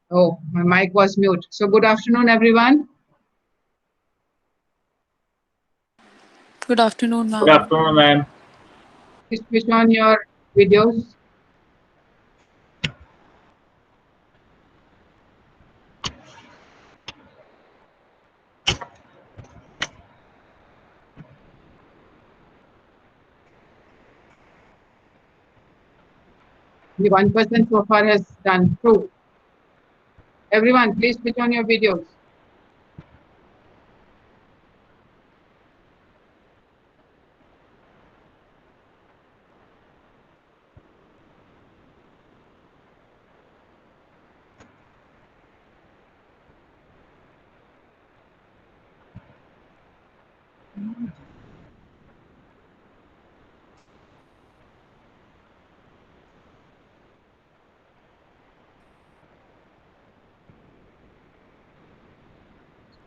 Oh, my mic was mute. So good afternoon, everyone. Good afternoon, Good ma'am. afternoon, ma'am. Please switch on your videos. The one person so far has done two. Everyone, please switch on your videos.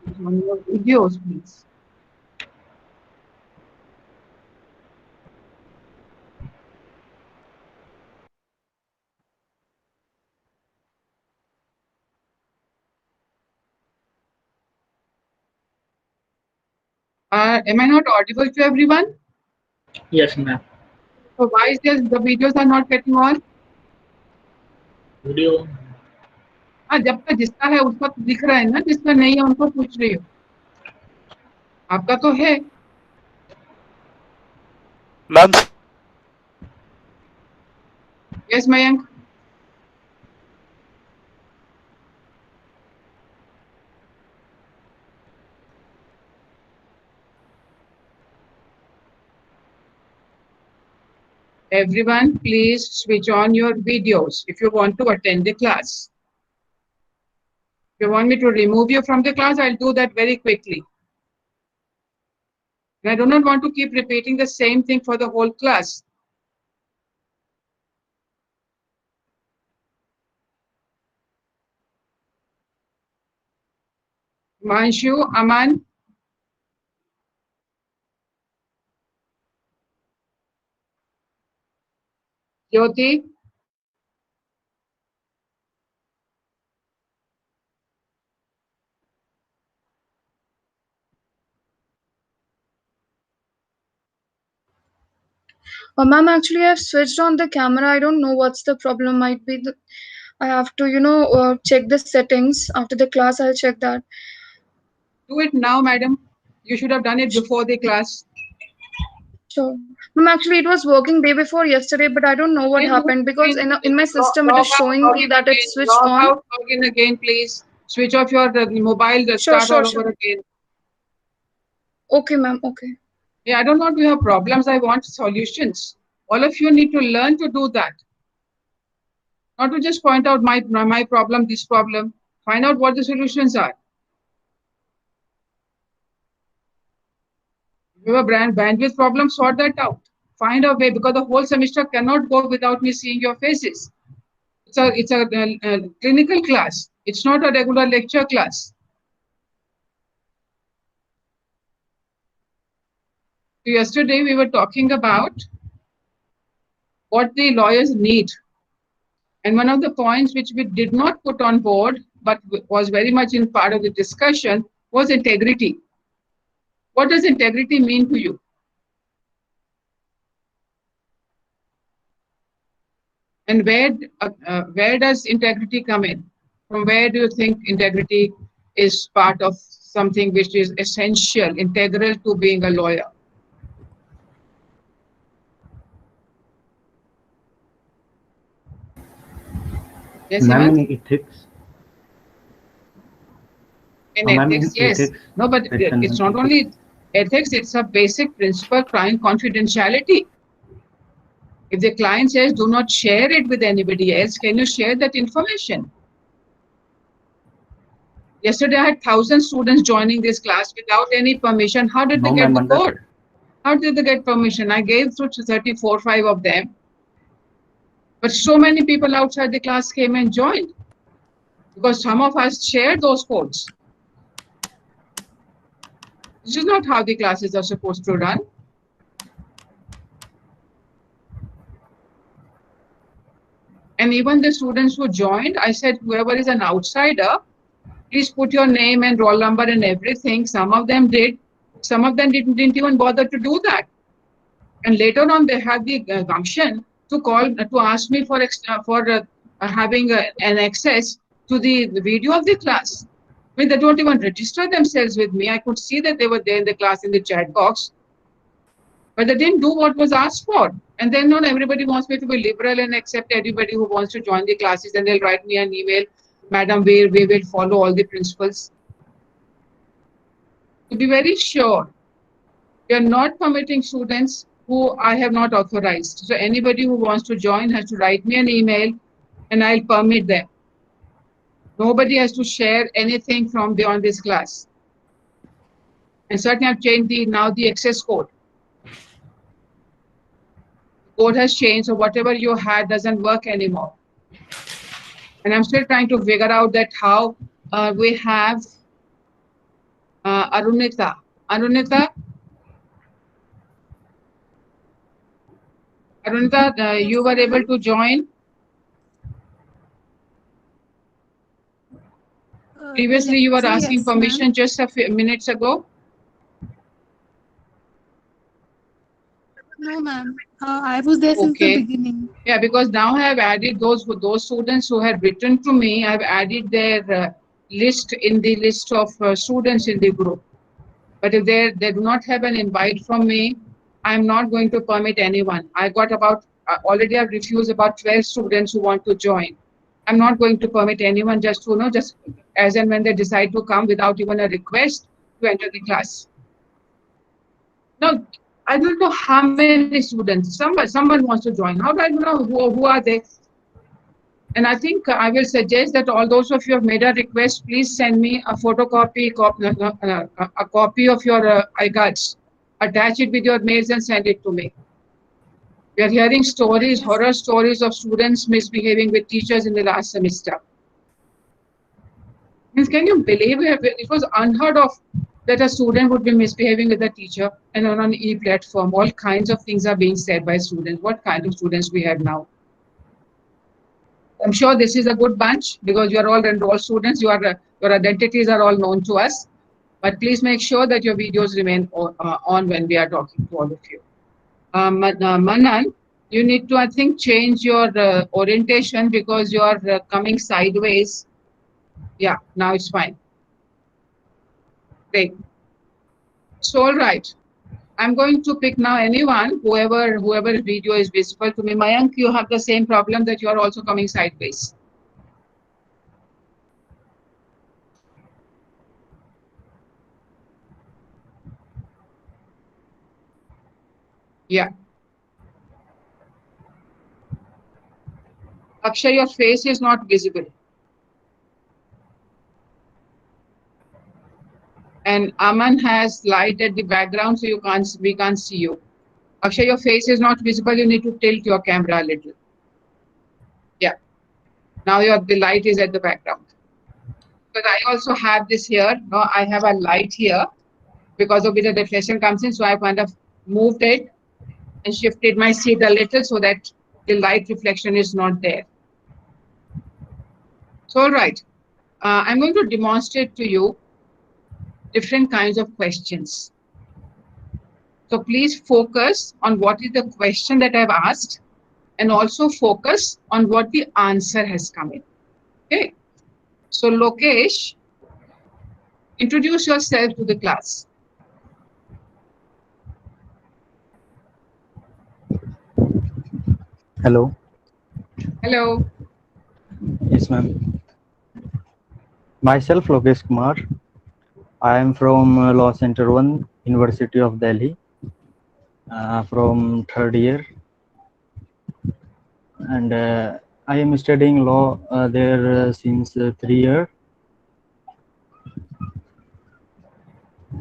Switch on your videos, please. Am I not audible to everyone? Yes, ma'am. So why is this the videos are not getting on? Video. हाँ, जब तक जिसका है उसका तो दिख रहा है ना, जिसका नहीं है उनको पूछ रही हूँ। आपका तो है। Ma'am, Yes, Mayank. Everyone, please switch on your videos if you want to attend the class. If you want me to remove you from the class, I'll do that very quickly. And I do not want to keep repeating the same thing for the whole class. Manshu, Aman, Jyoti, Ma'am, actually, I've switched on the camera. I don't know what's the problem. Might be I have to, check the settings after the class. I'll check that. do it now, madam. You should have done it before the class. Sure, ma'am. Actually, it was working day before yesterday, but I don't know what Then do happened it because again. in my system it Log is out, showing log me in that again. it's switched Log on. out, log in again, please. Switch off your mobile, Sure, start all sure, over sure. again. Okay, ma'am. Okay. Yeah, I don't want to have problems. I want solutions. All of you need to learn to do that. Not to just point out my problem, this problem. Find out what the solutions are. If you have a bandwidth problem, sort that out. Find a way, because the whole semester cannot go without me seeing your faces. It's a clinical class. It's not a regular lecture class. So yesterday we were talking about what the lawyers need. And one of the points which we did not put on board, but was very much in part of the discussion, was integrity. What does integrity mean to you? And where does integrity come in? From where do you think integrity is part of something which is essential, integral to being a lawyer? Yes, Ma'am, Hemant? in ethics. In Ma'am, ethics, in yes. ethics. No, but Question it's on not ethics. only ethics, it's a basic principle, client confidentiality. If the client says, do not share it with anybody else, can you share that information? Yesterday, I had 1,000 students joining this class without any permission. How did they No, get ma'am, the understood. code? How did they get permission? I gave through to 34, 5 of them. But so many people outside the class came and joined because some of us shared those codes. This is not how the classes are supposed to run. And And even the students who joined, I said, whoever is an outsider, please put your name and roll number and everything. Some of them did. Some of them didn't even bother to do that. And later on, they had the gumption to call to ask me for having an access to the video of the class. I mean, they don't even register themselves with me. I could see that they were there in the class in the chat box, but they didn't do what was asked for. And then not everybody wants me to be liberal and accept everybody who wants to join the classes. And they'll write me an email, Madam, we will follow all the principles. To be very sure, we are not permitting students who I have not authorized. So anybody who wants to join has to write me an email and I'll permit them. Nobody has to share anything from beyond this class. And certainly I've changed the access code. Code has changed, so whatever you had doesn't work anymore. And I'm still trying to figure out that how we have Arunita. Arunita, you were able to join? Previously, you were asking permission just a few minutes ago. No, ma'am. I was there since the beginning. Yeah, because now I have added those students who had written to me. I have added their list in the list of students in the group. But if they do not have an invite from me, I'm not going to permit anyone. I got about already I've refused about 12 students who want to join. I'm not going to permit anyone just to just as and when they decide to come without even a request to enter the class. No, I don't know how many students. Someone wants to join. How do I know who are they? And I think I will suggest that all those of you have made a request, please send me a photocopy, a copy of your iCards. Attach it with your mails and send it to me. We are hearing stories, horror stories of students misbehaving with teachers in the last semester. Can you believe it was unheard of that a student would be misbehaving with a teacher, and on an e-platform, all kinds of things are being said by students. What kind of students we have now? I'm sure this is a good bunch because you're all enrolled students. Your identities are all known to us. But please make sure that your videos remain on when we are talking to all of you. Manan, you need to, I think, change your orientation because you are coming sideways. Yeah, now it's fine. Great. So, all right. I'm going to pick now anyone, whoever video is visible to me. Mayank, you have the same problem that you are also coming sideways. Yeah. Akshay, your face is not visible. And Aman has light at the background, so we can't see you. Akshay, your face is not visible. You need to tilt your camera a little. Yeah. Now the light is at the background. But I also have this here. No, I have a light here because of which the reflection comes in. So I kind of moved it and shifted my seat a little so that the light reflection is not there. So, all right. I'm going to demonstrate to you different kinds of questions. So please focus on what is the question that I've asked and also focus on what the answer has come in. Okay. So Lokesh, introduce yourself to the class. Hello. Hello. Yes, ma'am. Myself, Lokesh Kumar. I am from Law Center 1, University of Delhi, from third year. And I am studying law there since 3 years.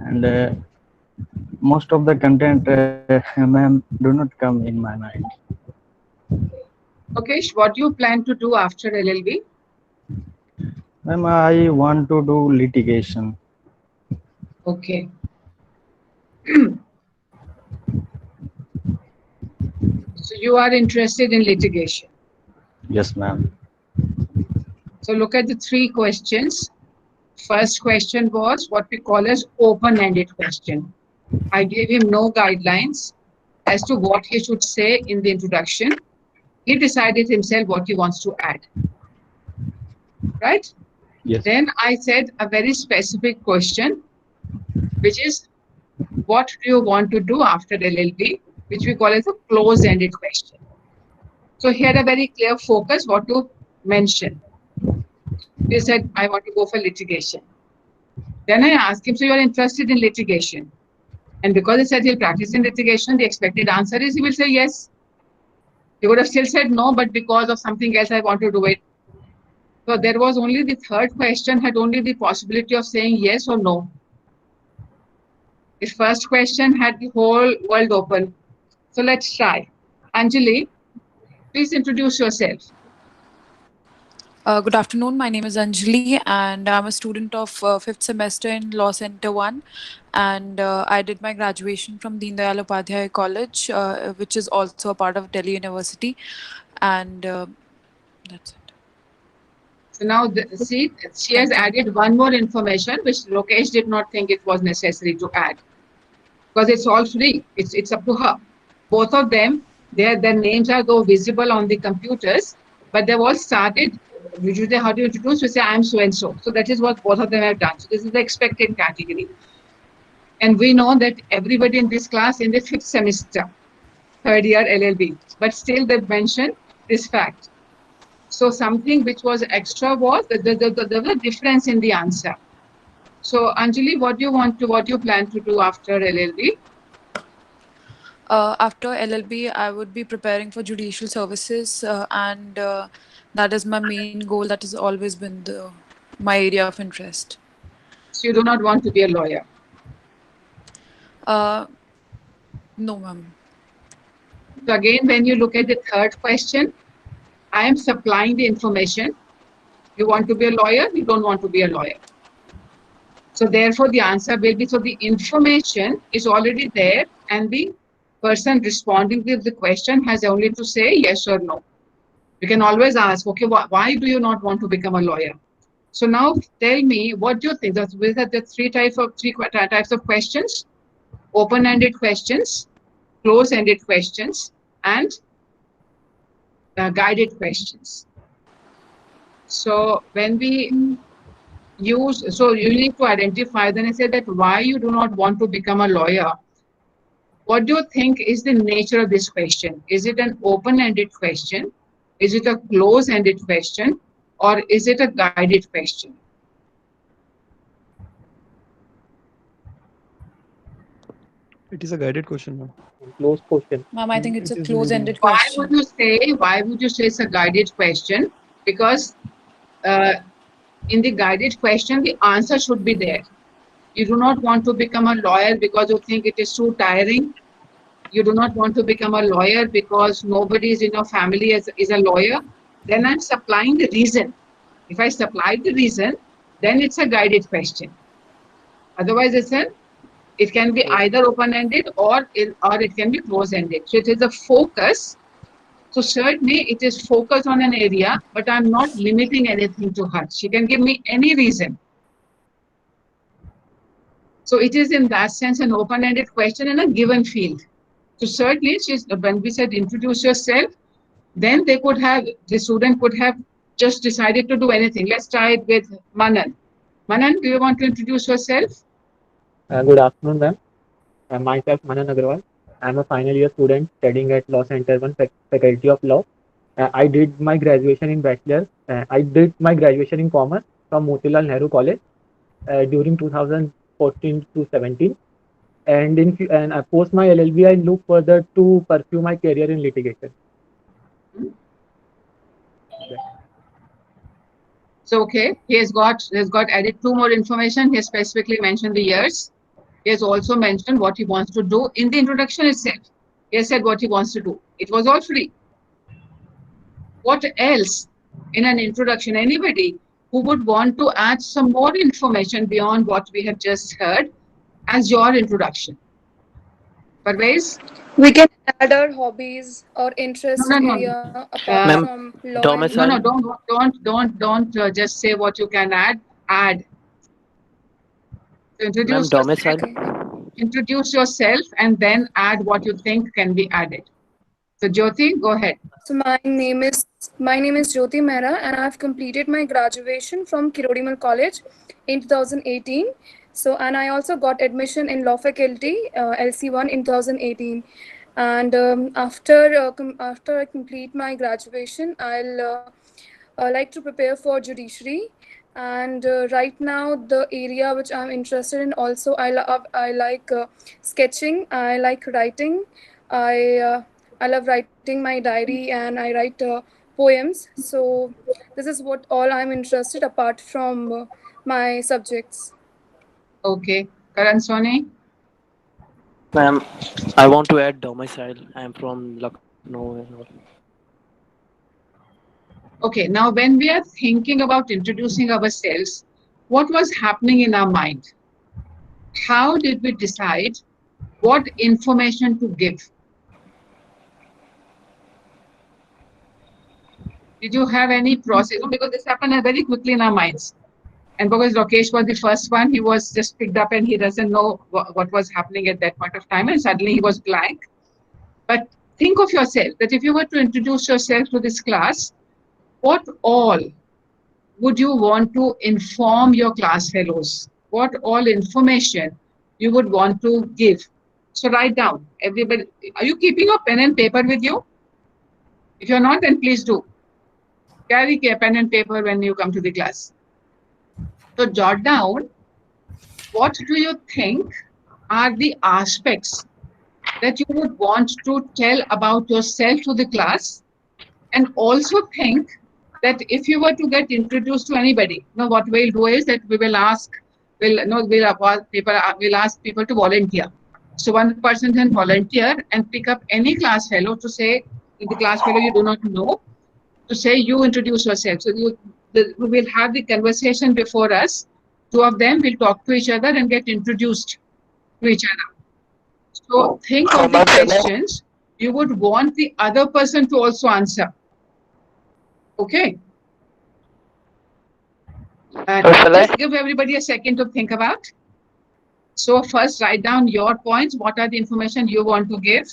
And most of the content, ma'am, do not come in my mind. Okay, what do you plan to do after LLB? Ma'am, I want to do litigation. Okay. So you are interested in litigation? Yes, ma'am. So look at the three questions. First question was what we call as open-ended question. I gave him no guidelines as to what he should say in the introduction. He decided himself what he wants to add. Right? Yes. Then I said a very specific question, which is what do you want to do after LLB, which we call as a close-ended question. So he had a very clear focus what to mention. He said, I want to go for litigation. Then I asked him, so you are interested in litigation? And because he said he'll practice in litigation, the expected answer is he will say yes. He would have still said no, but because of something else, I want to do it. So there was only the third question had only the possibility of saying yes or no. The first question had the whole world open. So let's try. Anjali, please introduce yourself. Good afternoon. My name is Anjali, and I'm a student of 5th semester in Law Center 1. And I did my graduation from Deen Dayal Upadhyay College, which is also a part of Delhi University. And that's it. So now, see, she has added one more information, which Lokesh did not think it was necessary to add. Because it's all free. It's up to her. Both of them, their names are though visible on the computers, but they've all started. Usually, how do you introduce? We say, I'm so and so. So that is what both of them have done. So this is the expected category. And we know that everybody in this class in the 5th semester, 3rd year LLB, but still they've mentioned this fact. So something which was extra was there was a difference in the answer. So Anjali, what do you plan to do after LLB? After LLB, I would be preparing for judicial services, and that is my main goal. That has always been my area of interest. So you do not want to be a lawyer? No, ma'am. So again, when you look at the third question, I am supplying the information. You want to be a lawyer? You don't want to be a lawyer. So therefore, the answer will be, so the information is already there and the person responding to the question has only to say yes or no. You can always ask, okay, why do you not want to become a lawyer? So now tell me, what do you think? These are the three types of questions: open-ended questions, close-ended questions, and guided questions. So when we use, so you need to identify, then I said that why you do not want to become a lawyer. What do you think is the nature of this question? Is it an open-ended question? Is it a close-ended question? Or is it a guided question? It is a guided question, ma'am. Closed question. Ma'am, I think it's It a is close-ended Why question. would you say it's a guided question? Because in the guided question, the answer should be there. You do not want to become a lawyer because you think it is too tiring. You do not want to become a lawyer because nobody is in your family is a lawyer. Then I'm supplying the reason. If I supply the reason, then it's a guided question. Otherwise, it can be either open-ended or it can be close-ended. So it is a focus. So certainly it is focused on an area, but I'm not limiting anything to her. She can give me any reason. So it is in that sense an open-ended question in a given field. So certainly, when we said introduce yourself, then the student could have just decided to do anything. Let's try it with Manan. Manan, do you want to introduce yourself? Good afternoon, ma'am. Myself, Manan Agarwal. I'm a final year student studying at Law Center 1 Faculty of Law. I did my graduation in Bachelor. I did my graduation in Commerce from Motilal Nehru College during 2014 to 17. And post my LLB, I look further to pursue my career in litigation. So okay, he has got added two more information. He has specifically mentioned the years. He has also mentioned what he wants to do in the introduction itself. He has said what he wants to do. It was all free. What else in an introduction? Anybody who would want to add some more information beyond what we have just heard as your introduction? Parvez? We can other hobbies or interest No, no, no. area apart Uh, Ma'am, from law and no, domicile. no, don't just say what you can add. Add. So Ma'am, introduce yourself. domicile. okay. Introduce yourself, and then add what you think can be added. So Jyoti, go ahead. So my name is Jyoti Mehra, and I've completed my graduation from Kirodimal College in 2018. So, and I also got admission in law faculty LC1 in 2018. And after I complete my graduation, I'll like to prepare for judiciary. And right now, the area which I'm interested in also, I like sketching. I like writing. I uh, I love writing my diary, and I write poems. So this is what all I'm interested apart from my subjects. Okay. Karan Soni. Ma'am, I want to add domicile. I am from Lucknow and all. Okay. Now, when we are thinking about introducing ourselves, what was happening in our mind? How did we decide what information to give? Did you have any process? Because this happened very quickly in our minds. And because Rakesh was the first one, he was just picked up and he doesn't know what was happening at that point of time. And suddenly he was blank. But think of yourself that if you were to introduce yourself to this class, what all would you want to inform your class fellows? What all information you would want to give? So write down. Everybody, are you keeping your pen and paper with you? If you're not, then please do. Carry a pen and paper when you come to the class. So jot down, what do you think are the aspects that you would want to tell about yourself to the class? And also think that if you were to get introduced to anybody, what we'll do is that we will ask, we'll ask people to volunteer. So one person can volunteer and pick up any class fellow to say, the class fellow you do not know, to say you introduce yourself. So we will have the conversation before us. Two of them will talk to each other and get introduced to each other. So think of the questions you would want the other person to also answer. Okay. Just give everybody a second to think about. So first write down your points. What are the information you want to give?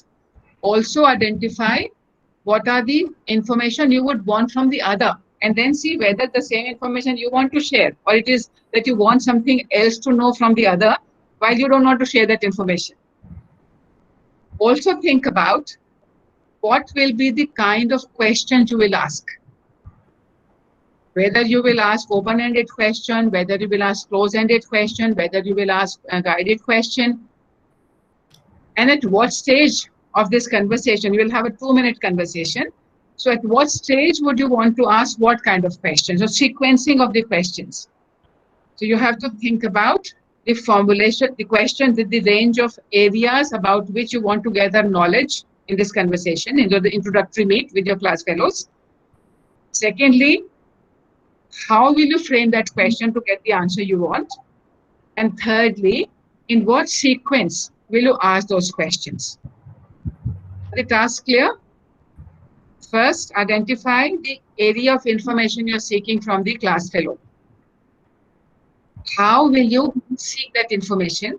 Also identify what are the information you would want from the other, and then see whether the same information you want to share, or it is that you want something else to know from the other while you don't want to share that information. Also think about what will be the kind of questions you will ask. Whether you will ask open-ended question, whether you will ask close-ended question, whether you will ask a guided question, and at what stage of this conversation, you will have a 2-minute conversation. So at what stage would you want to ask what kind of questions, or sequencing of the questions? So you have to think about the formulation, the question with the range of areas about which you want to gather knowledge in this conversation, in the introductory meet with your class fellows. Secondly, how will you frame that question to get the answer you want? And thirdly, in what sequence will you ask those questions? Are the tasks clear? First, identify the area of information you're seeking from the class fellow. How will you seek that information?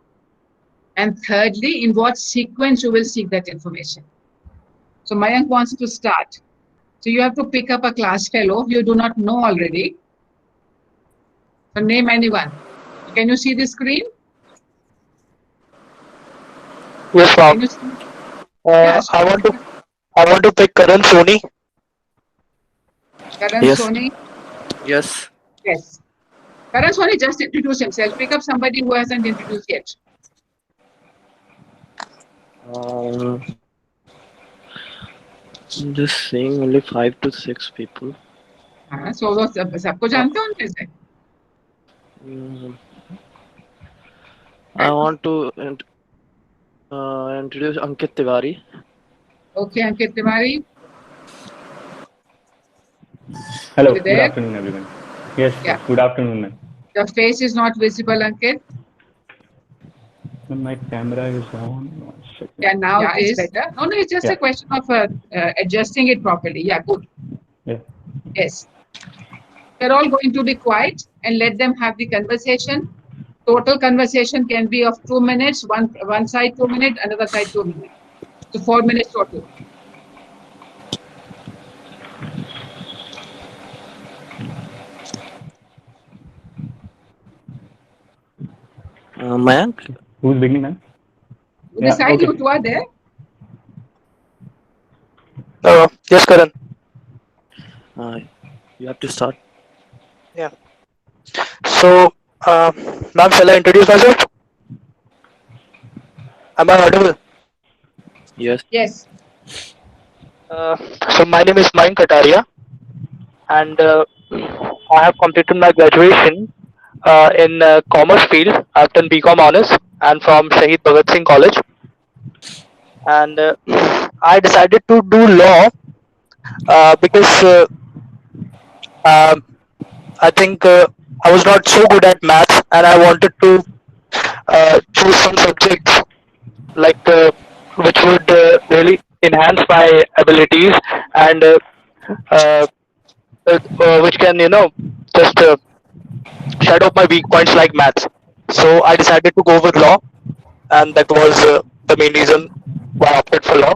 And thirdly, in what sequence you will seek that information? So Mayank wants to start. So you have to pick up a class fellow you do not know already. So name anyone. Can you see the screen? Yes, ma'am. Yes. I want to pick Karan Soni. Karan Yes. Soni. Yes. Yes. Karan Soni just introduce himself. Pick up somebody who hasn't introduced yet. Just saying only 5 to 6 people. So वो सबको जानते हो उनमें से? I want to introduce Ankit Tiwari. Okay, Ankit Tiwari. Hello, You good there? afternoon, everyone. Yes, Yeah. good afternoon, ma'am. The face is not visible, Ankit. My camera is on. 1 second. Yeah, now it is better. No, it's just a question of adjusting it properly. Yeah, good. Yeah. Yes. We're all going to be quiet and let them have the conversation. Total conversation can be of 2 minutes, one side 2 minutes, another side 2 minutes. So 4 minutes total. Mayank? Who's beginning, man? Decide you two are there. Yes, Karan. You have to start. Yeah. So, ma'am, shall I introduce myself? Am I audible? Yes. Yes. So my name is Mayank Kataria, and I have completed my graduation in commerce field. I've done BCom honors and from Shahid Bhagat Singh College. And I decided to do law because I think I was not so good at maths, and I wanted to choose some subjects like which would really enhance my abilities and which can just shut up my weak points like maths. So I decided to go with law, and that was the main reason why I opted for law.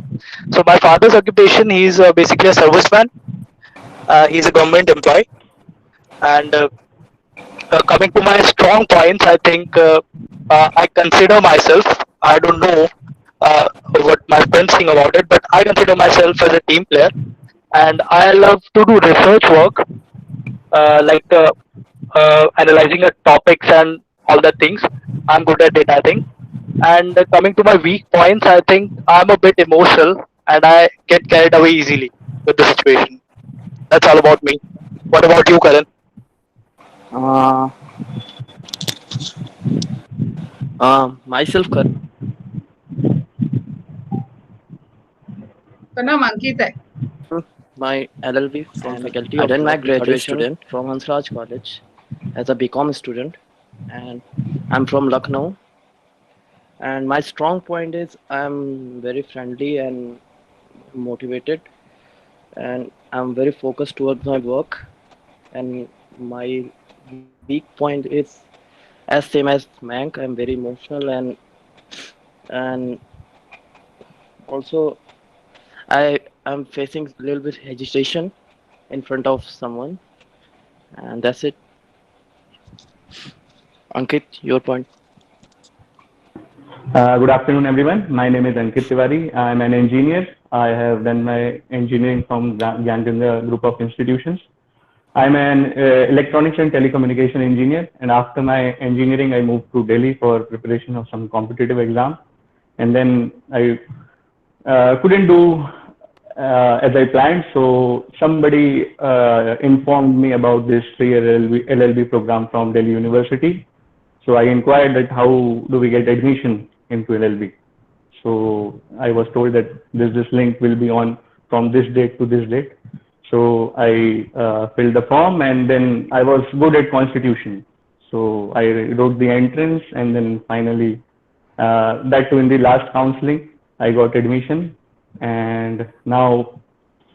So my father's occupation, he's basically a serviceman. He's a government employee, and coming to my strong points, I think I consider myself. I don't know what my friends think about it, but I consider myself as a team player, and I love to do research work, like analyzing topics and all the things. I'm good at it, I think. And coming to my weak points, I think I'm a bit emotional and I get carried away easily with the situation. That's all about me. What about you, Karan? Myself, Karan. So now Ankit hai. My LLB from faculty. I done my graduation from Hansraj College as a BCom student, and I'm from Lucknow. And my strong point is I'm very friendly and motivated, and I'm very focused towards my work. And my weak point is as same as Mank. I'm very emotional and also I'm facing a little bit hesitation in front of someone, and that's it. Ankit, your point. Good afternoon, everyone. My name is Ankit Tiwari. I'm an engineer. I have done my engineering from Gyanjindra Group of Institutions. I'm an electronics and telecommunication engineer, and after my engineering, I moved to Delhi for preparation of some competitive exam. And then I couldn't do as I planned, so somebody informed me about this 3-year LLB program from Delhi University. So I inquired that how do we get admission into LLB. So I was told that this link will be on from this date to this date. So I filled the form, and then I was good at Constitution. So I wrote the entrance, and then finally, that too in the last counseling, I got admission, and now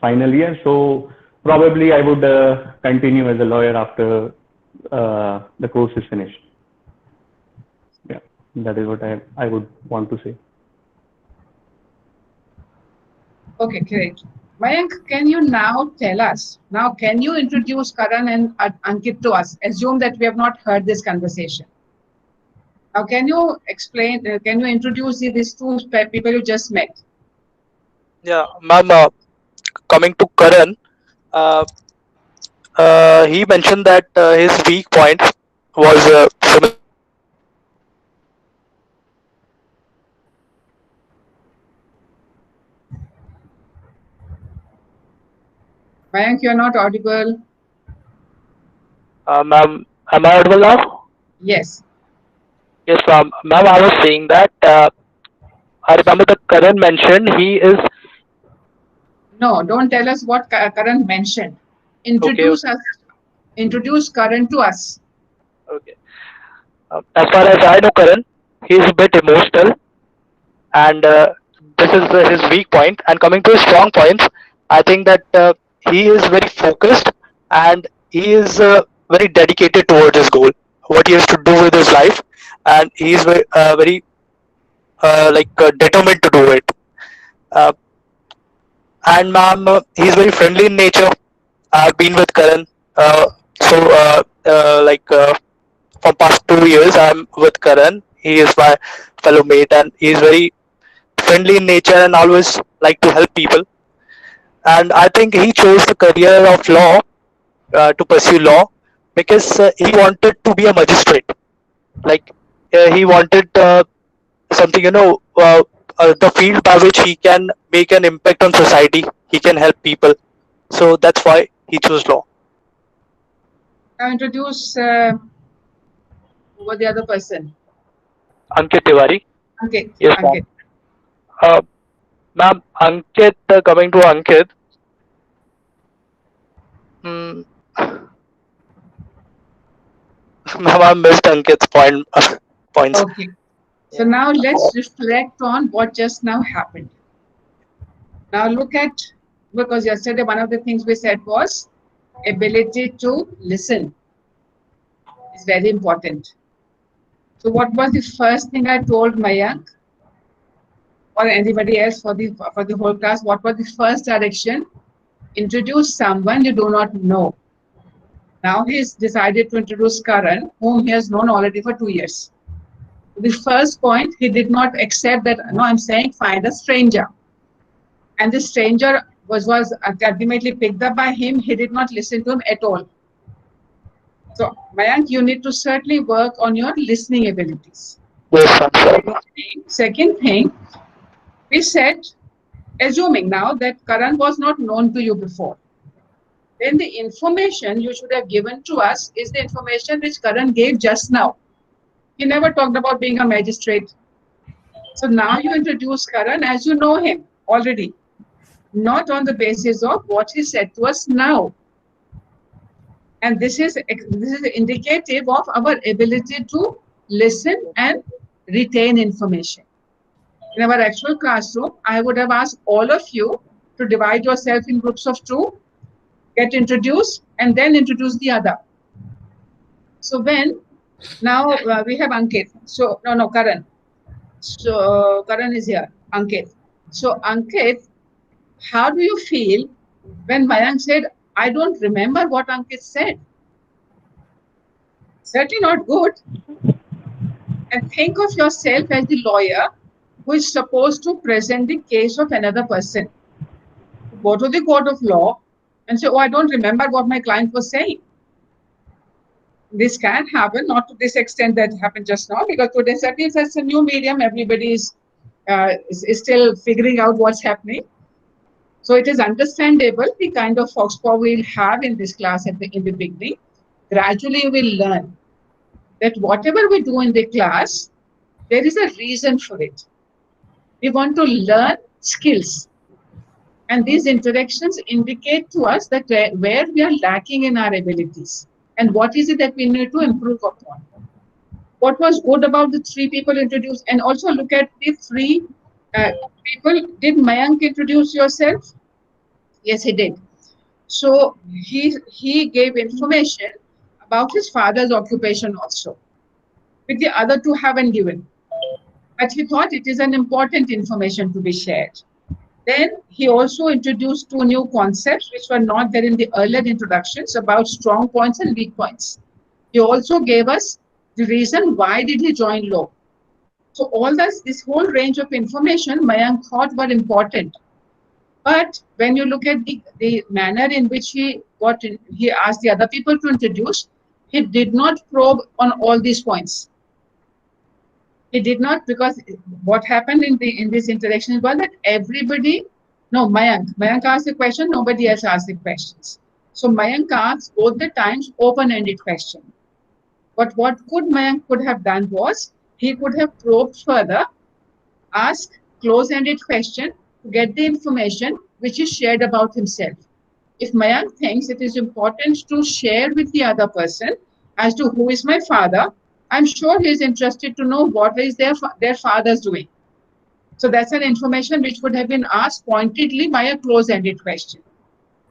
final year. So probably I would continue as a lawyer after the course is finished. Yeah, that is what I would want to say. Okay, great. Mayank, can you now tell us, can you introduce Karan and Ankit to us? Assume that we have not heard this conversation. Now, can you explain, can you introduce these two people you just met? Yeah, ma'am, coming to Karan, he mentioned that his weak point was similar. Mayank, you are not audible. Ma'am, am I audible now? Yes. Yes, ma'am. Ma'am, I was saying that I remember that Karan mentioned he is. No, don't tell us what Karan mentioned. Introduce us. Introduce Karan to us. Okay. As far as I know, Karan, he's a bit emotional, and this is his weak point. And coming to his strong points, I think that he is very focused, and he is very dedicated towards his goal, what he has to do with his life, and he is very determined to do it. Uh, and ma'am, he's very friendly in nature. I've been with Karan, so for past 2 years I'm with Karan. He is my fellow mate, and he is very friendly in nature and always like to help people. And I think he chose the career of law, to pursue law, because he wanted to be a magistrate. Like he wanted something, the field by which he can make an impact on society. He can help people. So that's why he chose law. Now introduce the other person. Ankit Tiwari. Ankit. Yes, Ankit. Ma'am, Ankit, coming to Ankit. Ma'am, I missed Ankit's points. Okay. So now let's reflect on what just now happened. Now look at, because yesterday one of the things we said was ability to listen is very important. So what was the first thing I told Mayank or anybody else for the whole class? What was the first direction? Introduce someone you do not know. Now he's decided to introduce Karan, whom he has known already for 2 years. The first point, he did not accept that, no, I'm saying find a stranger. And the stranger was ultimately picked up by him. He did not listen to him at all. So, Mayank, you need to certainly work on your listening abilities. Yes, Second thing, we said, assuming now that Karan was not known to you before, then the information you should have given to us is the information which Karan gave just now. He never talked about being a magistrate. So now you introduce Karan as you know him already, not on the basis of what he said to us now. And this is indicative of our ability to listen and retain information. In our actual classroom, I would have asked all of you to divide yourself in groups of 2, get introduced, and then introduce the other. So now we have Ankit. So, no, Karan. So, Karan is here, Ankit. So, Ankit, how do you feel when Mayank said, I don't remember what Ankit said? Certainly not good. And think of yourself as the lawyer who is supposed to present the case of another person. Go to the court of law and say, oh, I don't remember what my client was saying. This can happen, not to this extent that happened just now, because today certainly it's a new medium. Everybody is still figuring out what's happening. So it is understandable the kind of foxpaw we'll have in this class in the beginning. Gradually you will learn that whatever we do in the class, there is a reason for it. We want to learn skills. And these interactions indicate to us that where we are lacking in our abilities and what is it that we need to improve upon. What was good about the 3 people introduced, and also look at the 3 people. Did Mayank introduce yourself? Yes, he did. So he gave information about his father's occupation also, which the other 2 haven't given. But he thought it is an important information to be shared. Then he also introduced 2 new concepts which were not there in the earlier introductions about strong points and weak points. He also gave us the reason why did he join law. So all this whole range of information Mayank thought were important. But when you look at the manner in which he asked the other people to introduce, he did not probe on all these points. He did not, because what happened in this interaction was that Mayank asked the question, nobody else asked the questions. So Mayank asked both the times open-ended question. But what Mayank could have done was, he could have probed further, asked close-ended question to get the information which is shared about himself. If Mayank thinks it is important to share with the other person as to who is my father, I'm sure he's interested to know what is their fathers doing. So that's an information which would have been asked pointedly by a close-ended question.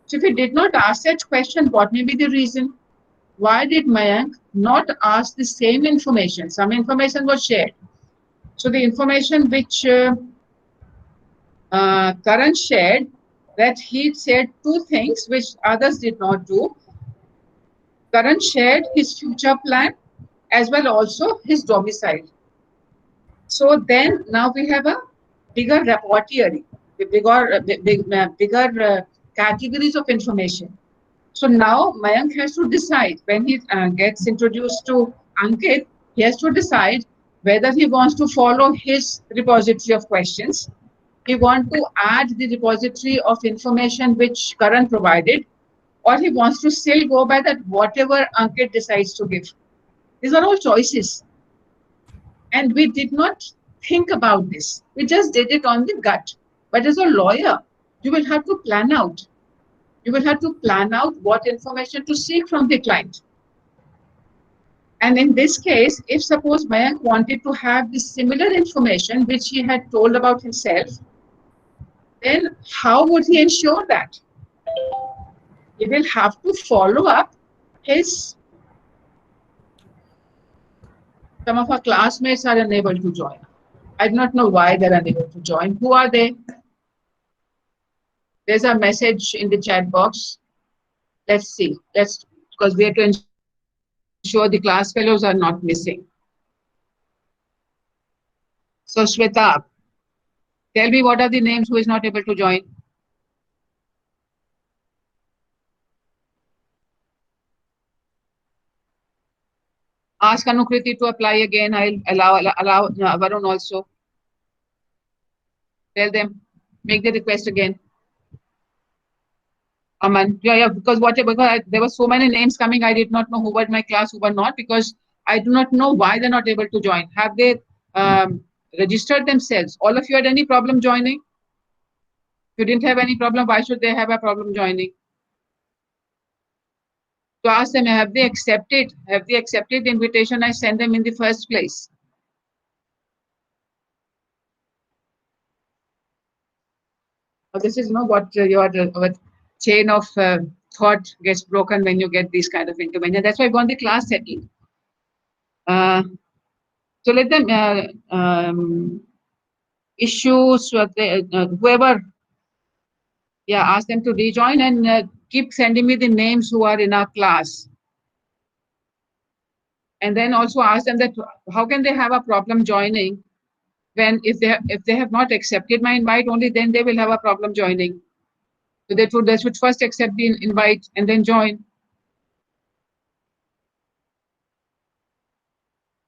So if he did not ask that question, what may be the reason? Why did Mayank not ask the same information? Some information was shared. So the information which Karan shared, that he said two things which others did not do. Karan shared his future plan as well also his domicile. So then now we have a bigger repertoire, bigger categories of information. So now Mayank has to decide when he gets introduced to Ankit, he has to decide whether he wants to follow his repository of questions. He wants to add the repository of information which Karan provided, or he wants to still go by that whatever Ankit decides to give. These are all choices. And we did not think about this. We just did it on the gut. But as a lawyer, you will have to plan out. You will have to plan out what information to seek from the client. And in this case, if suppose Mayank wanted to have the similar information which he had told about himself, then how would he ensure that? He will have to follow up his. Some of our classmates are unable to join. I do not know why they're unable to join. Who are they? There's a message in the chat box. Let's see. Because we have to ensure the class fellows are not missing. So Shweta, tell me what are the names who is not able to join? Ask Anukriti to apply again. I'll allow Varun also. Tell them, make the request again. Aman, yeah, because there were so many names coming, I did not know who were in my class, who were not, because I do not know why they're not able to join. Have they registered themselves? All of you had any problem joining? If you didn't have any problem, why should they have a problem joining? To ask them, have they accepted the invitation I sent them in the first place? This is what your chain of thought gets broken when you get these kind of intervention. That's why I want the class settled. So let them issues whoever, ask them to rejoin and keep sending me the names who are in our class. And then also ask them that how can they have a problem joining when if they have not accepted my invite, only then they will have a problem joining. So they should first accept the invite and then join.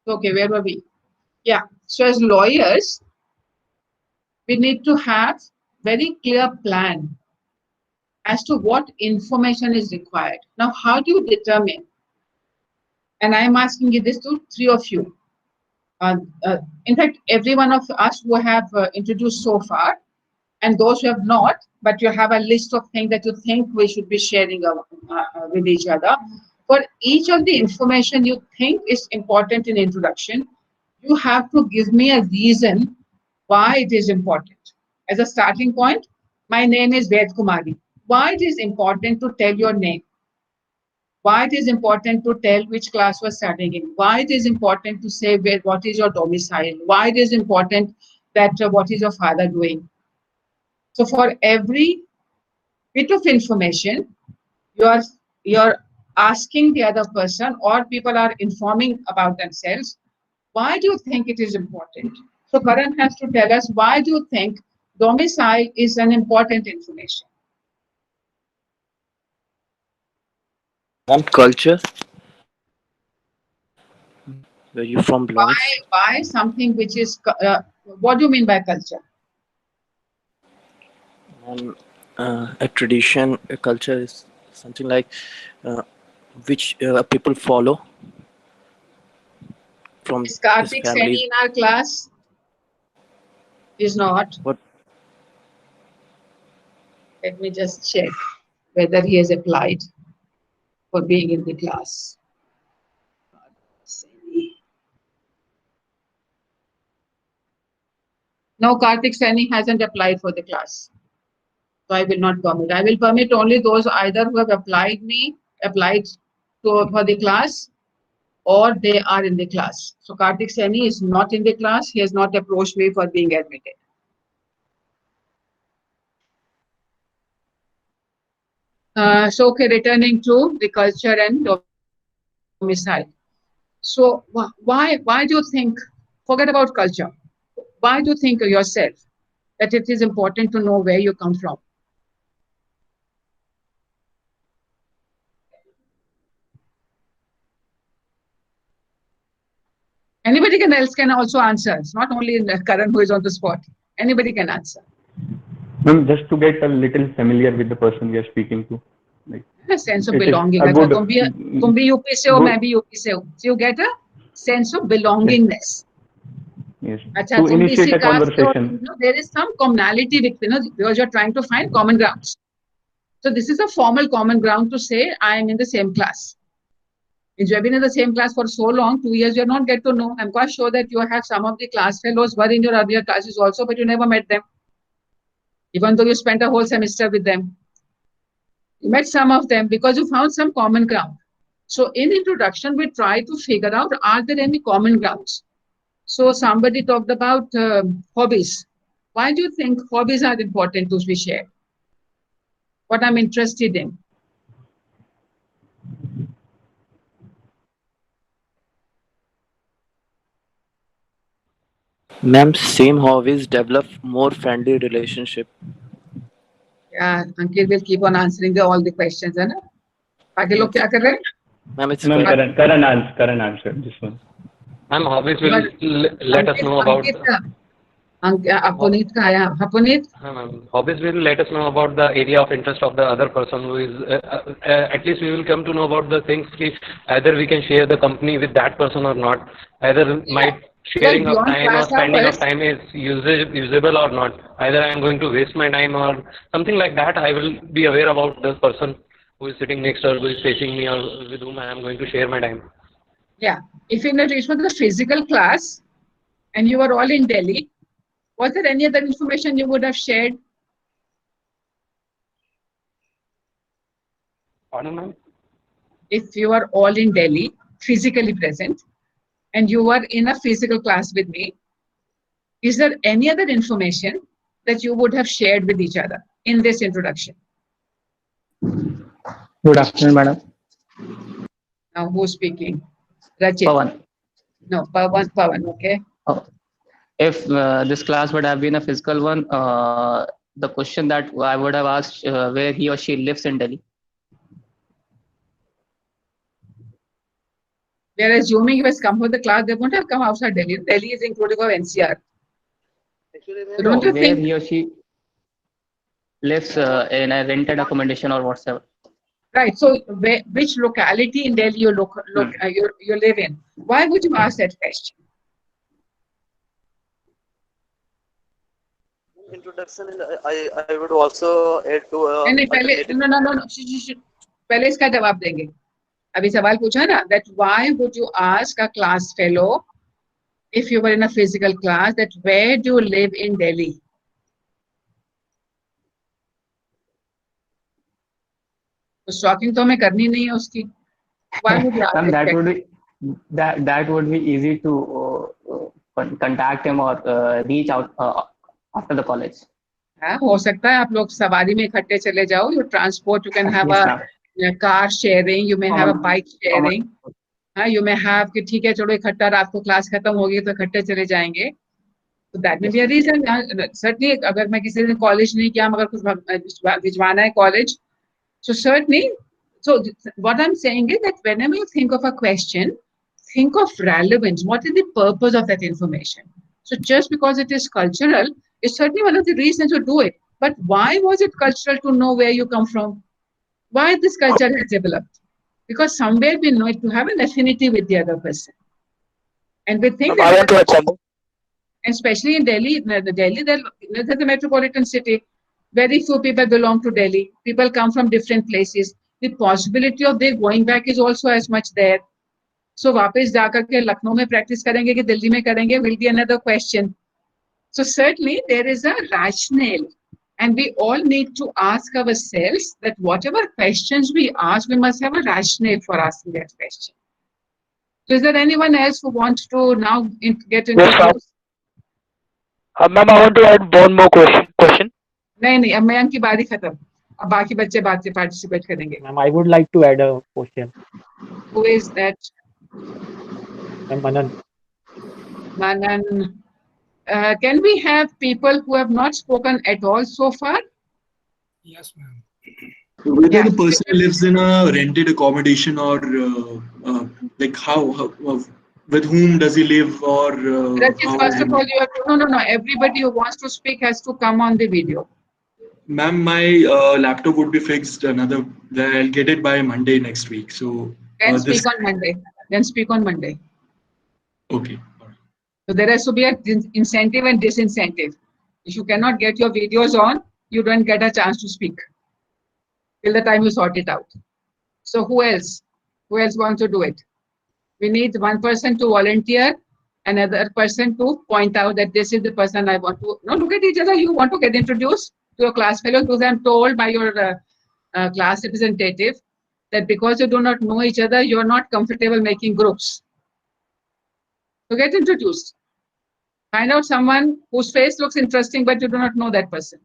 Okay, where were we? Yeah. So as lawyers, we need to have very clear plan as to what information is required. Now, how do you determine? And I'm asking you this to three of you. In fact, every one of us who have introduced so far, and those who have not, but you have a list of things that you think we should be sharing with each other. For each of the information you think is important in introduction, you have to give me a reason why it is important. As a starting point, my name is Ved Kumari. Why it is important to tell your name? Why it is important to tell which class you are studying in? Why it is important to say what is your domicile? Why it is important that what is your father doing? So for every bit of information, you're asking the other person, or people are informing about themselves. Why do you think it is important? So Karan has to tell us, why do you think domicile is an important information? Culture. Where you from belongs. Why something which is, what do you mean by culture? A tradition, a culture is something like which people follow from Is Karthik his studying family. in our class? Is not. What? Let me just check whether he has applied for being in the class. No, Karthik Saini hasn't applied for the class. So I will not permit. I will permit only those either who have applied for the class, or they are in the class. So Karthik Saini is not in the class. He has not approached me for being admitted. So okay, returning to the culture and domicile. So why do you think, forget about culture, why do you think yourself that it is important to know where you come from? Anybody else can also answer. It's not only Karan who is on the spot. Anybody can answer. Ma'am, just to get a little familiar with the person we are speaking to. Like, a sense of belonging. तुम भी UP से हो, मैं भी UP से हूँ. So you get a sense of belongingness. Yes. अच्छा, To initiate a conversation. There is some commonality because you're trying to find common grounds. So this is a formal common ground to say I am in the same class. If you have been in the same class for so long, 2 years, you're not get to know. I'm quite sure that you have some of the class fellows were in your earlier classes also, but you never met them. Even though you spent a whole semester with them. You met some of them because you found some common ground. So in introduction, we try to figure out, are there any common grounds? So somebody talked about hobbies. Why do you think hobbies are important to be shared? What I'm interested in. Ma'am, same hobbies develop more friendly relationship. Yeah, Ankit will keep on answering all the questions, है ना? बाकी लोग क्या कर रहे हैं? Ma'am, it's Karan answer this one. Ma'am, hobbies will let us know about. Puneet ka aaya. Puneet. Hobbies will let us know about the area of interest of the other person who is. At least we will come to know about the things. Either we can share the company with that person or not. Either my sharing of time or spending of time is usable or not. Either I am going to waste my time or something like that. I will be aware about the person who is sitting next or who is facing me or with whom I am going to share my time. Yeah. If in addition to the physical class and you were all in Delhi, was there any other information you would have shared? Pardon, ma'am? If you are all in Delhi, physically present, and you were in a physical class with me, is there any other information that you would have shared with each other in this introduction? Good afternoon, madam. Now, who's speaking? Rachit. Pawan. No, Pawan, okay. Oh. If this class would have been a physical one, the question that I would have asked where he or she lives in Delhi. We are assuming he has come for the class, they won't have come outside Delhi. Delhi is including of NCR. So don't you think he or she lives in a rented accommodation or whatsoever? Right. So which locality in Delhi you live in? Why would you ask that question? Introduction, I would also add to no. पहले इसका जवाब देंगे. अभी सवाल पूछा ना, that why would you ask a class fellow if you were in a physical class that where do you live in Delhi? तो stalking तो हमें करनी नहीं है उसकी. Why would you ask that would be easy to contact him or reach out after the college. हाँ, हो सकता है आप लोग सवारी में इकट्ठे चले जाओ. You transport, you can have a car sharing, you may have a bike sharing. You may have कि ठीक है चलो इकट्ठा रात को क्लास खत्म होगी तो इकट्ठे चले जाएंगे. So that may be a reason. Certainly अगर मैं किसी ने कॉलेज नहीं किया मगर कुछ भिजवाना है college, so certainly. So what I'm saying is that whenever you think of a question, think of relevance. What is the purpose of that information? So just because it is cultural, it's certainly one of the reasons to do it. But why was it cultural to know where you come from? Why this culture has developed? Because somewhere we know it to have an affinity with the other person. And we think that, especially in Delhi, there's a metropolitan city. Very few people belong to Delhi. People come from different places. The possibility of their going back is also as much there. So वापस जाकर के लखनऊ में practice करेंगे कि दिल्ली में करेंगे will be another question. So certainly there is a rationale, and we all need to ask ourselves that whatever questions we ask, we must have a rationale for asking that question. So is there anyone else who wants to now get into Yes, ma'am. this? Ma'am, I want to add one more question. नहीं अब मयंक की बारी खत्म, अब बाकी बच्चे बाद में पार्टिसिपेट करेंगे. Ma'am, I would like to add a question. Who is that? Ma'am, Manan. Manan. Can we have people who have not spoken at all so far? Yes, ma'am. Whether Yeah. the person lives in a rented accommodation or like how with whom does he live or Rachit, first of all, you have to, no. Everybody who wants to speak has to come on the video. Ma'am, my laptop would be fixed another. I'll get it by Monday next week. So Then speak on Monday. Then speak on Monday. Okay. So there has to be an incentive and disincentive. If you cannot get your videos on, you don't get a chance to speak till the time you sort it out. So who else? Who else wants to do it? We need one person to volunteer, another person to point out that this is the person I want to. No, look at each other. You want to get introduced to your class fellows, because I'm told by your class representative that because you do not know each other, you're not comfortable making groups. So get introduced. Find out someone whose face looks interesting, but you do not know that person.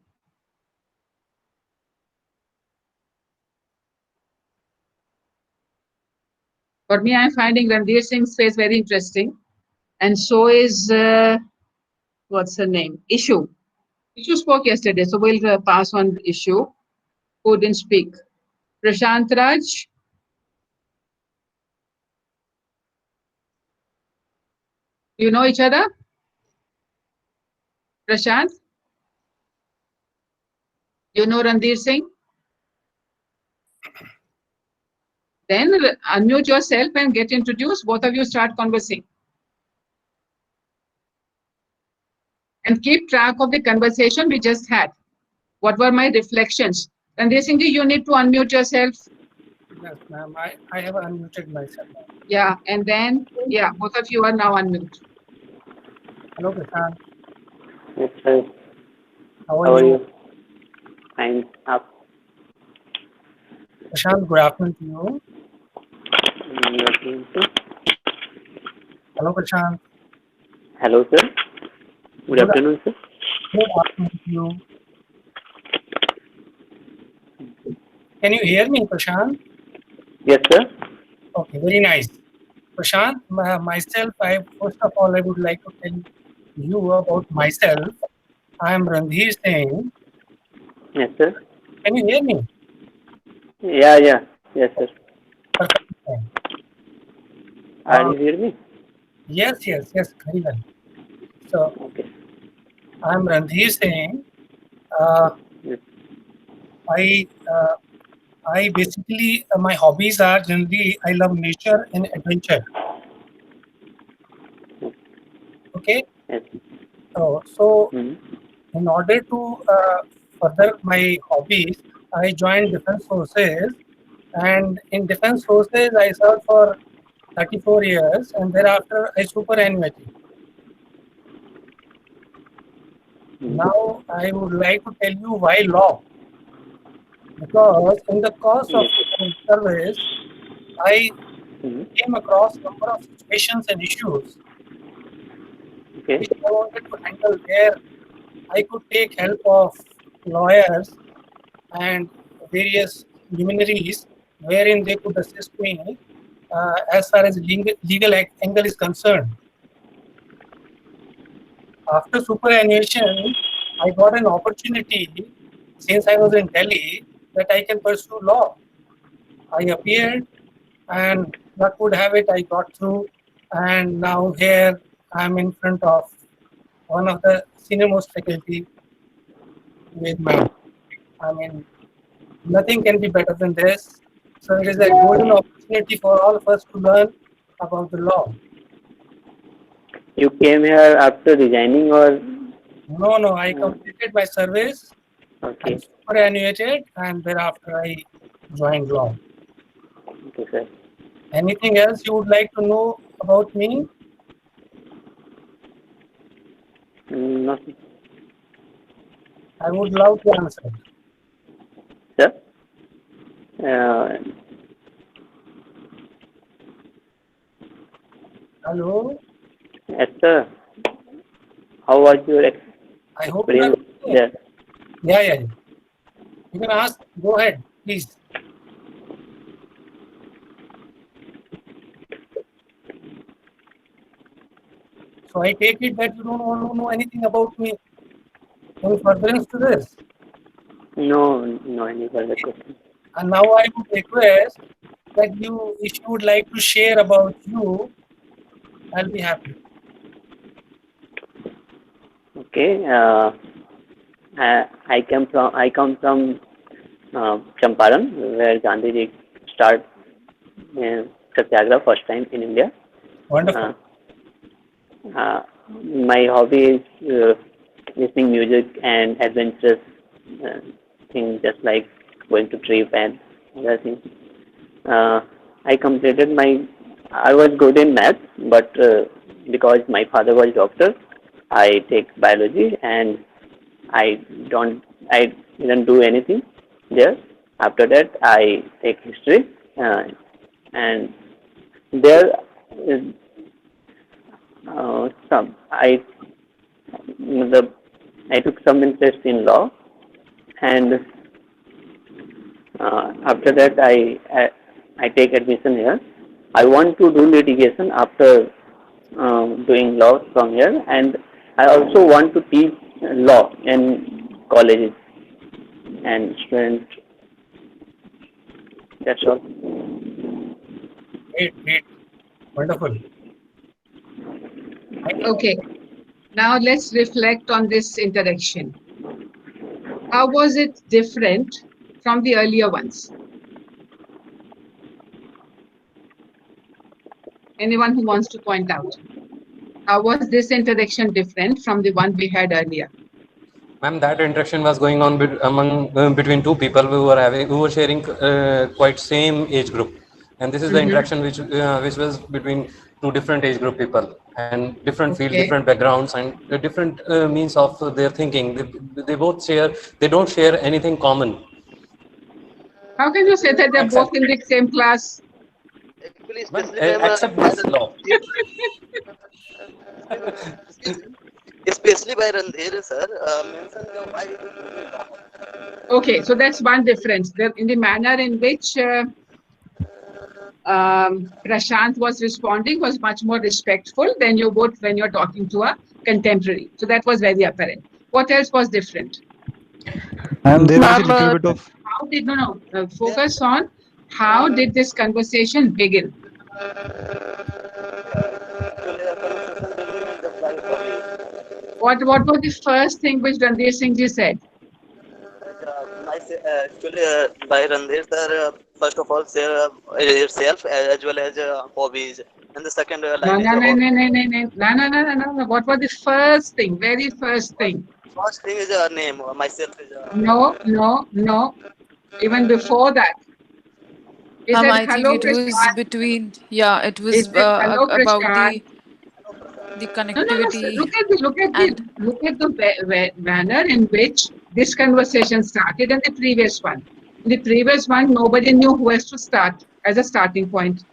For me, I'm finding Ranveer Singh's face very interesting. And so is, what's her name? Ishu. Ishu spoke yesterday, so we'll pass on Ishu, who didn't speak. Prashant Raj. You know each other? Prashant? You know Ranveer Singh? Then unmute yourself and get introduced. Both of you start conversing. And keep track of the conversation we just had. What were my reflections? Ranveer Singh, you need to unmute yourself. Yes, ma'am. I have unmuted myself. Yeah, and then, yeah, both of you are now unmuted. Hello, Prashant. Yes, sir. How are you? Fine. Up. Prashant, good afternoon to you. Hello, Prashant. Hello, sir. Good afternoon, sir. Good afternoon to you. Can you hear me, Prashant? Yes, sir. Okay, very nice. Prashant, myself, first of all, I would like to tell you about myself. I am Ranveer Singh. Yes, sir. Can you hear me? Yeah. Yes, sir. Perfect. Are you hear me? Yes, very well. So, okay. I am Ranveer Singh. Yes. I basically, my hobbies are generally, I love nature and adventure. Okay? Yes. So in order to further my hobbies, I joined Defense Forces, and in Defense Forces I served for 34 years, and thereafter I superannuated. Now I would like to tell you why law. Because in the course of service, I came across a number of situations and issues which I wanted to handle, where I could take help of lawyers and various luminaries, wherein they could assist me as far as legal angle is concerned. After superannuation, I got an opportunity, since I was in Delhi, that I can pursue law. I appeared, and luck would have it, I got through, and now here I'm in front of one of the senior most faculty with my, I mean, nothing can be better than this. So it is a golden opportunity for all of us to learn about the law. You came here after resigning, or? No, I completed my service. Okay. I superannuated, and thereafter I joined law. Okay, sir. Anything else you would like to know about me? Nothing. I would love to answer. Sir? Hello? Yes, sir. How was your I hope you are experience okay. there? Yeah. You can ask. Go ahead, please. So I take it that you don't want to know anything about me. Any furtherance to this? No, any further question. And now I would request that you, if you would like to share about you, I'll be happy. Okay. I come from Champaran, where Gandhiji started Satyagraha first time in India. Wonderful. My hobby is listening music and adventurous things, just like going to trip and other things. I was good in math, but because my father was doctor, I take biology, and I didn't do anything there. After that, I take history, and there is I took some interest in law, and after that I take admission here. I want to do litigation after doing law from here, and I also want to teach law in colleges and students. That's all. Great. Wonderful. Okay. Now let's reflect on this interaction. How was it different from the earlier ones? Anyone who wants to point out? How was this interaction different from the one we had earlier? Ma'am, that interaction was going on between two people who were sharing quite same age group, and this is the interaction which was between two different age group people and different fields, different backgrounds, and different means of their thinking. They both share. They don't share anything common. How can you say that they're both in the same class? Except this law. Especially by Randhir, sir. Okay, so that's one difference. In the manner in which Prashant was responding was much more respectful than you would when you're talking to a contemporary. So that was very apparent. What else was different? And there was a little bit of. How did focus on how did this conversation begin? What was the first thing which Randhir Singh ji said? Actually, by Randhir sir, first of all, share yourself as well as hobbies, and the second line No. is What was the first thing? Very first thing. First thing is name. Myself is. No. Even before that. He said, I think hello, it was Prashant. between. Yeah, it was Hello, about Prashant. the No. connectivity. Look at the manner in which this conversation started and the previous one. In the previous one, nobody knew who has to start as a starting point.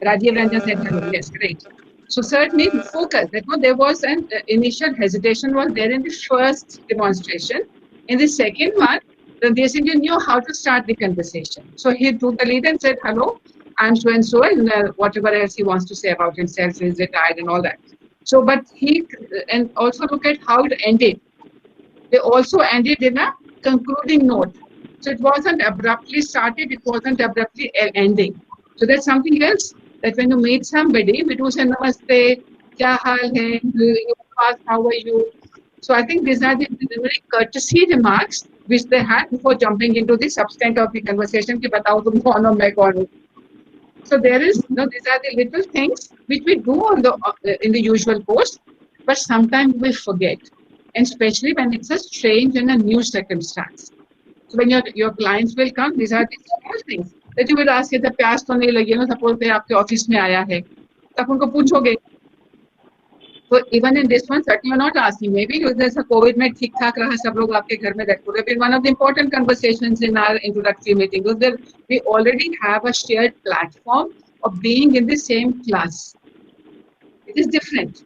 Rajiv Ranjan said hello. Yes, great. So certainly the focus. There was an initial hesitation was there in the first demonstration. In the second one, Randhir Singh knew how to start the conversation. So he took the lead and said, hello, I'm so and so, and whatever else he wants to say about himself, he's retired and all that. So, but and also look at how it ended. They also ended in a concluding note. So it wasn't abruptly started, it wasn't abruptly ending. So that's something else, that when you meet somebody, we do say namaste, kya haal hai, you ask how are you. So I think these are the very courtesy remarks which they had before jumping into the substance of the conversation. Ki batao tum kaun ho, main kaun hu. So these are the little things which we do in the usual course, but sometimes we forget, and especially when it's a strange and a new circumstance. So when your clients will come, these are the small things that you will ask. The प्यास तो नहीं लगी ना, suppose they आपके office में आया है, तब उनको पूछोगे So even in this one, certainly you're not asking. Maybe there's a COVID में ठीक ठाक रहा सब लोग आपके घर में. That would have been one of the important conversations in our introductory meeting. Was that we already have a shared platform of being in the same class. It is different.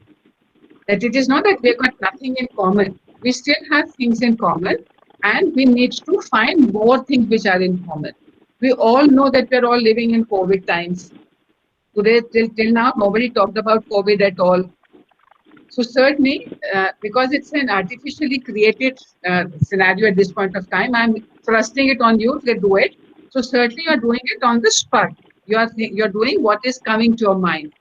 That it is not that we've got nothing in common. We still have things in common, and we need to find more things which are in common. We all know that we're all living in COVID times. Today, till now, nobody talked about COVID at all. So certainly, because it's an artificially created scenario at this point of time, I'm thrusting it on you to do it. So certainly, you're doing it on the spot. You're doing what is coming to your mind.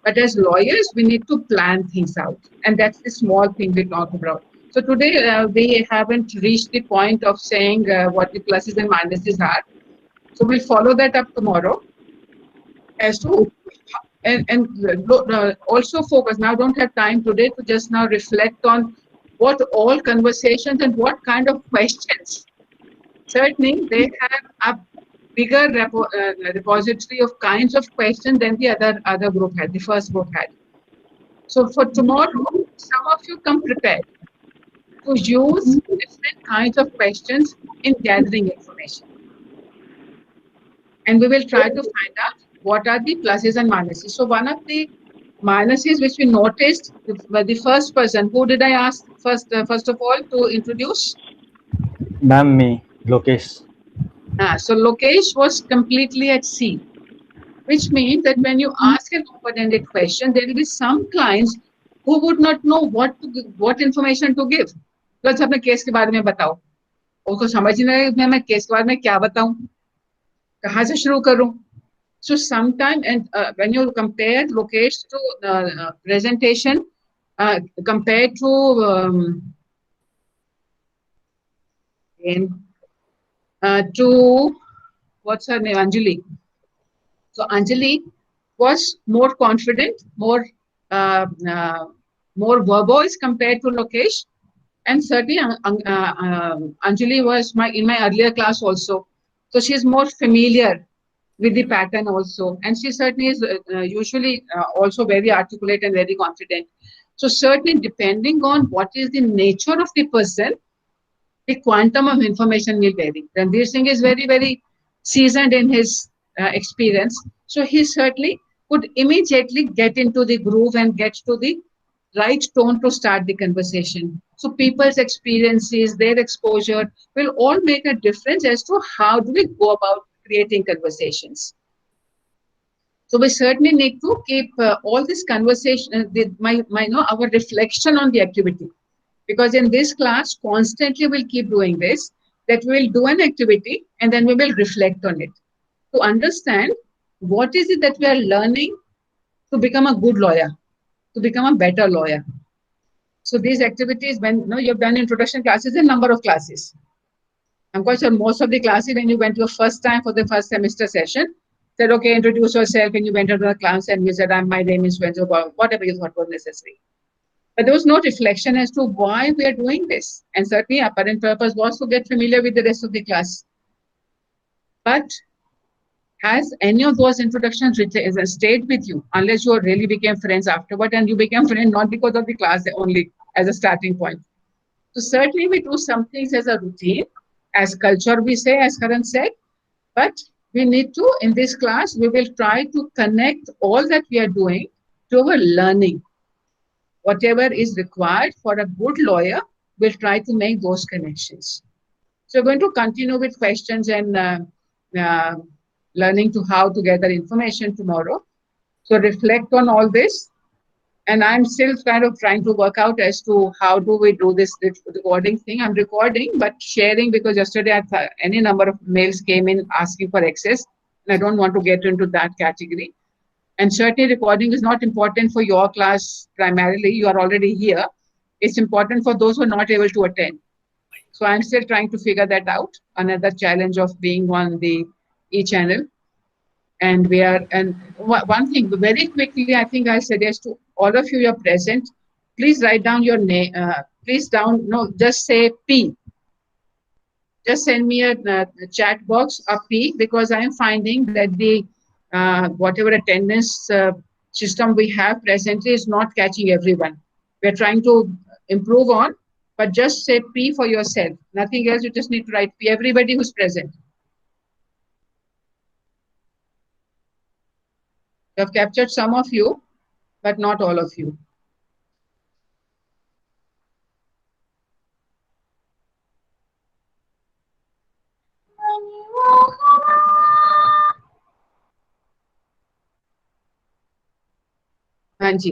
But as lawyers, we need to plan things out. And that's the small thing we talk about. So today, we haven't reached the point of saying what the pluses and minuses are. So we'll follow that up tomorrow. As to, and also focus. Now, don't have time today to just now reflect on what all conversations and what kind of questions. Certainly, they have a bigger repository of kinds of questions than the other group had, the first group had. So for tomorrow, some of you come prepared to use different kinds of questions in gathering information. And we will try to find out what are the pluses and minuses. So one of the minuses which we noticed, the first person, who did I ask first of all to introduce? Ma'am, me, Lokesh. So Lokesh was completely at sea, which means that when you ask an open-ended question, there will be some clients who would not know what information to give. तो अच्छा अपने case के बारे में बताओ. उसको समझ नहीं है मैं केस के बारे में क्या बताऊं, कहाँ से शुरू करूं. So sometime, and when you compare Lokesh to presentation compared to what's her name, Anjali. So Anjali was more confident, more verbose compared to Lokesh, and certainly Anjali was in my earlier class also. So she is more familiar with the pattern also, and she certainly is usually also very articulate and very confident. So certainly, depending on what is the nature of the person, the quantum of information will vary. Ranveer Singh is very, very seasoned in his experience. So he certainly could immediately get into the groove and get to the right tone to start the conversation. So people's experiences, their exposure will all make a difference as to how do we go about creating conversations. So we certainly need to keep all this conversation, our reflection on the activity. Because in this class, constantly we'll keep doing this, that we'll do an activity and then we will reflect on it. To understand what is it that we are learning to become a good lawyer, to become a better lawyer. So these activities, when you've done introduction classes, a number of classes. I'm quite sure most of the classes, when you went to your first time for the first semester session, said, okay, introduce yourself, and you went into the class and you said, my name is Wenzo, whatever you thought was necessary. But there was no reflection as to why we are doing this. And certainly our apparent purpose was to get familiar with the rest of the class. But has any of those introductions stayed with you, unless you really became friends afterward, and you became friends not because of the class only as a starting point. So certainly we do some things as a routine, as culture we say, as Karan said, but we need to, in this class, we will try to connect all that we are doing to our learning. Whatever is required for a good lawyer, we'll try to make those connections. So we're going to continue with questions and learning to how to gather information tomorrow. So reflect on all this. And I'm still kind of trying to work out as to how do we do this recording thing. I'm recording, but sharing, because yesterday any number of mails came in asking for access. And I don't want to get into that category. And certainly recording is not important for your class primarily. You are already here. It's important for those who are not able to attend. So I'm still trying to figure that out. Another challenge of being on the e-channel. And one thing, very quickly, I think I suggest to all of you who are present, please write down your name. Just say P. Just send me a chat box, a P, because I am finding that the whatever attendance system we have presently is not catching everyone. We are trying to improve on, but just say P for yourself. Nothing else. You just need to write P. Everybody who's present. We have captured some of you, but not all of you. हाँ जी,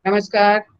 नमस्कार.